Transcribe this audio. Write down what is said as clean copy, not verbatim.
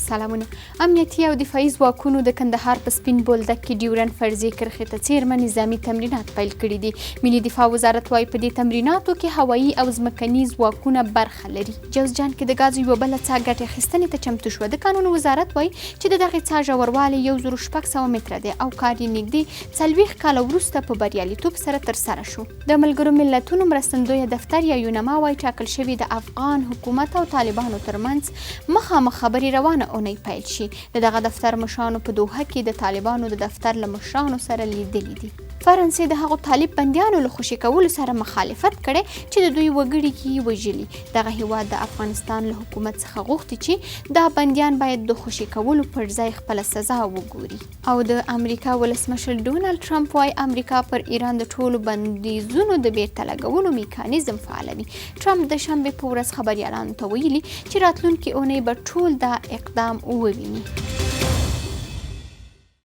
سلامونه. امنیتي او دفاعي ځواکونو د کندهار په سپین بولدک کې ډیورنډ فرضي کرښې ته څیرمه نظامي تمرینات پیل کړي دي. ملي دفاع وزارت وايي په دې تمریناتو کې هوایي او ځمکني ځواکونه برخه لري. جوزجان کې د ګازو یوه بله څاه ګټې اخیستنې ته چمتو شوه. د قانون وزارت وايي چې د دغې څاه ژوروالی 1600 متره دی او کار یې نږدې 40 کاله وروسته په بریالیتوب سره ترسره شو. د ملګرو ملتونو مرستندویه دفتر یا یونما وايي ټاکل شوي د افغان حکومت او طالبانو ترمنځ مخامخ خبرې روانه اونۍ پیل شي. د دغه دفتر مشرانو په دوحه کې د طالبانو د دفتر له مشرانو سره لیدلي دي. فرانسې د هغو طالب بندیانو له خوشي کولو سره مخالفت کړی چې د دوی وګړي کې وژلي. دغه هیواد د افغانستان له حکومت څخه غوښتي چې دا بندیان باید د خوشي کولو پر ځای خپله سزا وګوري. او د امریکا ولسمشر ډونالډ ټرمپ وایي امریکا پر ایران د ټولو بندیزونو د بیرته لګولو میکانیزم فعالوي. ټرمپ د شنبې په ورځ خبریالانو ته ویلي چې راتلونکې اونۍ به ټول دا اقدام وویني.